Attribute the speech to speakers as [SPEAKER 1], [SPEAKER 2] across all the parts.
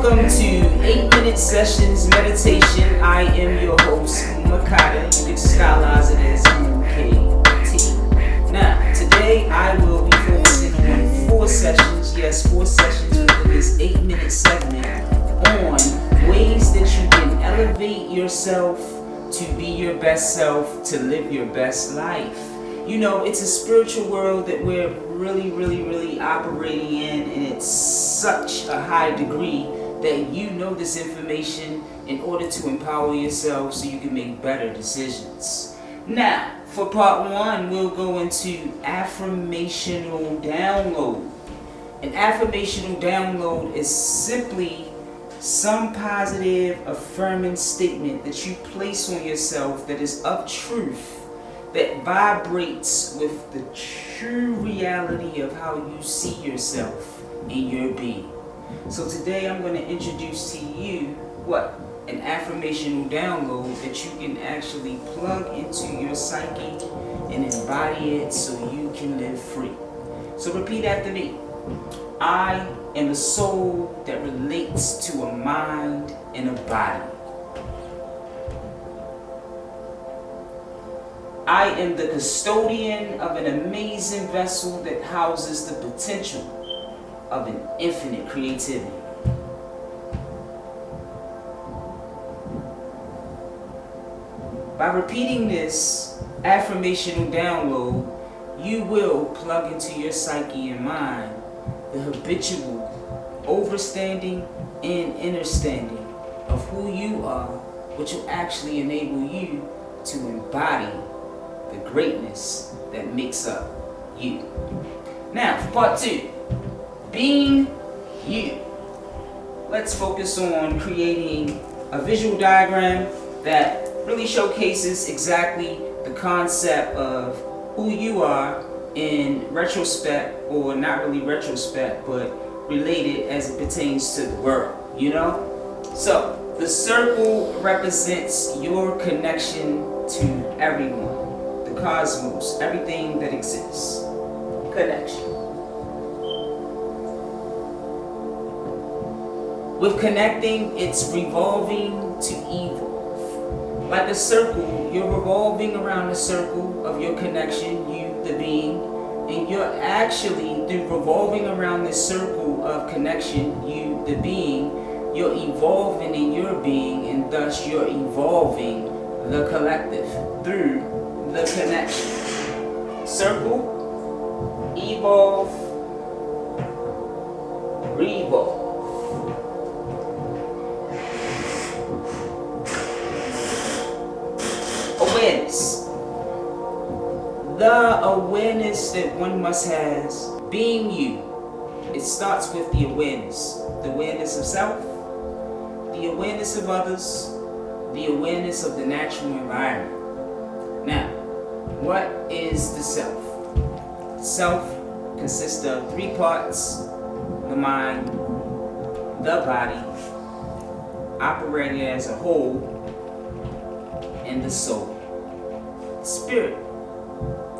[SPEAKER 1] Welcome to 8-Minute Sessions Meditation. I am your host, MKT. You can stylize it as MKT. Now, today I will be focusing on 4 sessions. Yes, 4 sessions within this 8-minute segment on ways that you can elevate yourself to be your best self, to live your best life. You know, it's a spiritual world that we're really operating in it's such a high degree that you know this information in order to empower yourself so you can make better decisions. Now, for part 1, we'll go into affirmational download. An affirmational download is simply some positive affirming statement that you place on yourself that is of truth, that vibrates with the true reality of how you see yourself in your being. So today I'm going to introduce to you an affirmational download that you can actually plug into your psyche and embody it so you can live free. So repeat after me. I am a soul that relates to a mind and a body. I am the custodian of an amazing vessel that houses the potential of an infinite creativity. By repeating this affirmational download, you will plug into your psyche and mind the habitual overstanding and understanding of who you are, which will actually enable you to embody the greatness that makes up you. Now, for part 2, being you. Let's focus on creating a visual diagram that really showcases exactly the concept of who you are in retrospect, or not really retrospect, but related as it pertains to the world, you know? So, the circle represents your connection to everyone, the cosmos, everything that exists. Connection. With connecting, it's revolving to evolve. Like a circle, you're revolving around the circle of your connection, you, the being, and you're actually, through revolving around this circle of connection, you, the being, you're evolving in your being, and thus you're evolving the collective through the connection. Circle, evolve, revolve. Awareness. The awareness that one must have, being you, it starts with the awareness. The awareness of self, the awareness of others, the awareness of the natural environment. Now, what is the self? Self consists of 3 parts: the mind, the body, operating as a whole, and the soul. Spirit,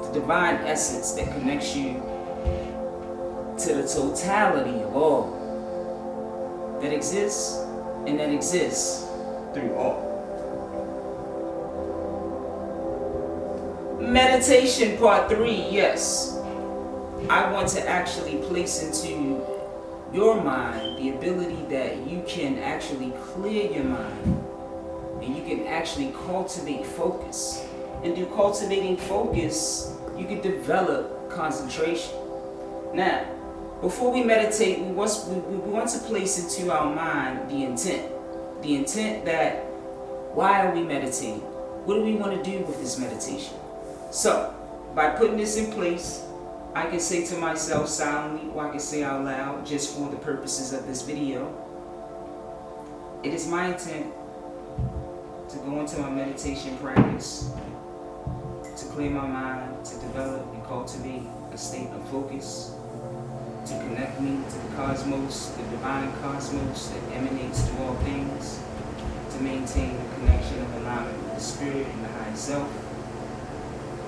[SPEAKER 1] the divine essence that connects you to the totality of all that exists and that exists through all. Meditation part 3, yes. I want to actually place into your mind the ability that you can actually clear your mind and you can actually cultivate focus. And through cultivating focus, you can develop concentration. Now, before we meditate, we want to place into our mind the intent. The intent that, why are we meditating? What do we want to do with this meditation? So, by putting this in place, I can say to myself silently, or I can say out loud, just for the purposes of this video, it is my intent to go into my meditation practice, to clear my mind, to develop and cultivate a state of focus, to connect me to the cosmos, the divine cosmos that emanates through all things, to maintain the connection of alignment with the spirit and the higher self.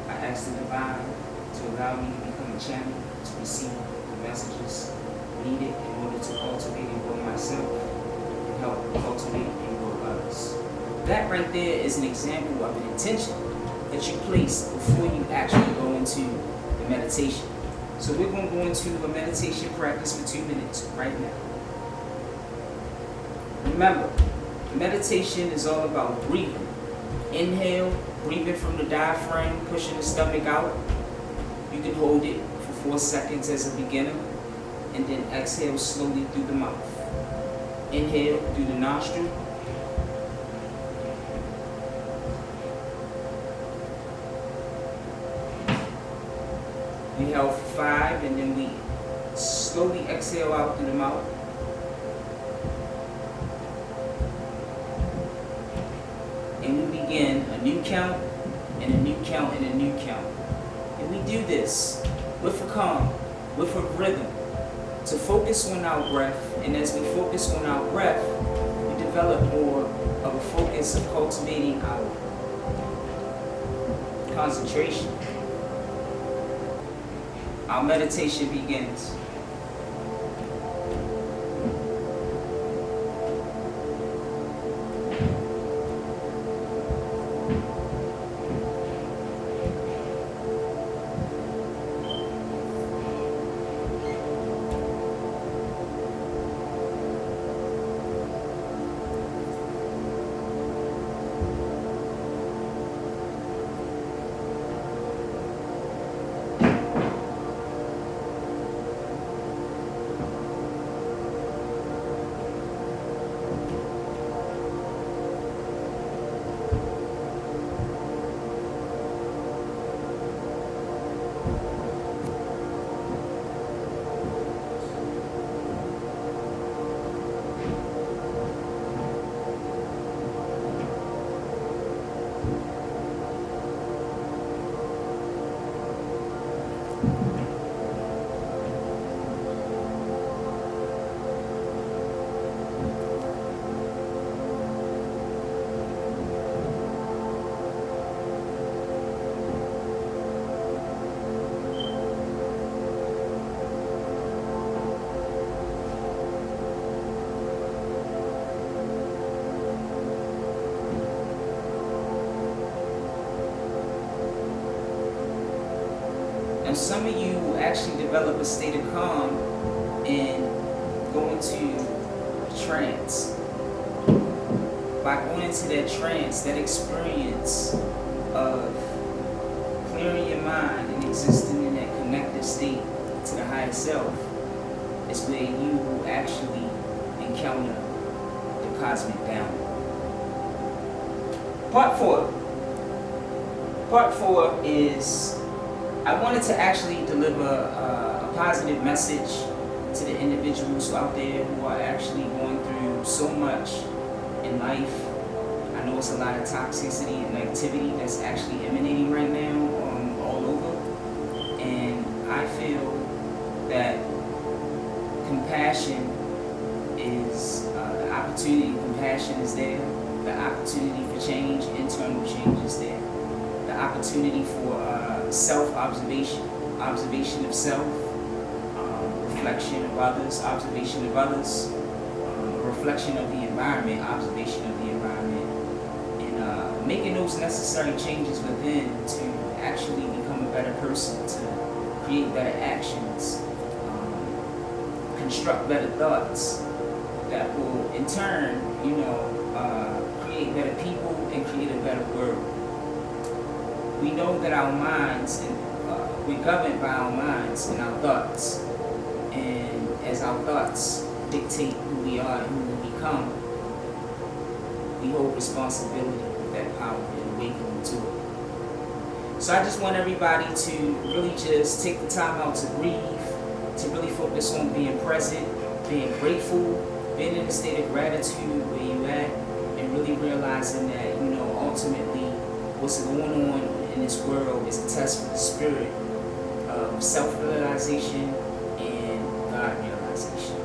[SPEAKER 1] I ask the divine to allow me to become a channel to receive the messages needed in order to cultivate and grow myself, help cultivate and grow others. That right there is an example of an intention that you place before you actually go into the meditation. So we're going to go into a meditation practice for 2 minutes right now. Remember, meditation is all about breathing. Inhale, breathing from the diaphragm, pushing the stomach out. You can hold it for 4 seconds as a beginner, and then exhale slowly through the mouth. Inhale through the nostril. We held for 5, and then we slowly exhale out through the mouth. And we begin a new count, and a new count, and a new count. And we do this with a calm, with a rhythm, to focus on our breath. And as we focus on our breath, we develop more of a focus of cultivating our concentration. Our meditation begins. Now, some of you will actually develop a state of calm and go into a trance. By going into that trance, that experience of clearing your mind and existing in that connected state to the higher self, is where you will actually encounter the cosmic download. Part 4. Part 4 is, I wanted to actually deliver a positive message to the individuals out there who are actually going through so much in life. I know it's a lot of toxicity and negativity that's actually emanating right now all over. And I feel that compassion is, the opportunity, compassion is there. The opportunity for change, internal change is there. The opportunity for self-observation, observation of self, reflection of others, observation of others, reflection of the environment, observation of the environment, and making those necessary changes within to actually become a better person, to create better actions, construct better thoughts that will in turn, create better people and create a better world. We know that our minds, we're governed by our minds and our thoughts. And as our thoughts dictate who we are and who we become, we hold responsibility with that power and awakening to it. So I just want everybody to really just take the time out to breathe, to really focus on being present, being grateful, being in a state of gratitude where you're at, and really realizing that, ultimately what's going on in this world is a test for the spirit of self-realization and God realization.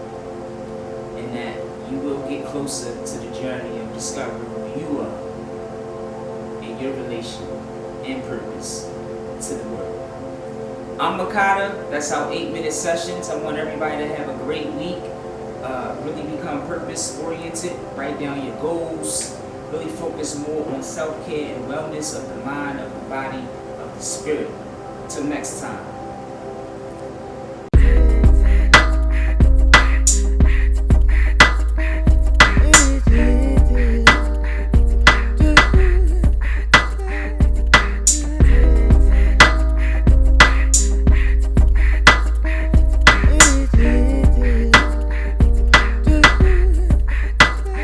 [SPEAKER 1] And that you will get closer to the journey of discovering who you are and your relation and purpose to the world. I'm Makata. That's our 8-minute sessions. I want everybody to have a great week. really become purpose oriented, write down your goals, really focus more on self-care and wellness of the mind, of the body, of the spirit. Till next time.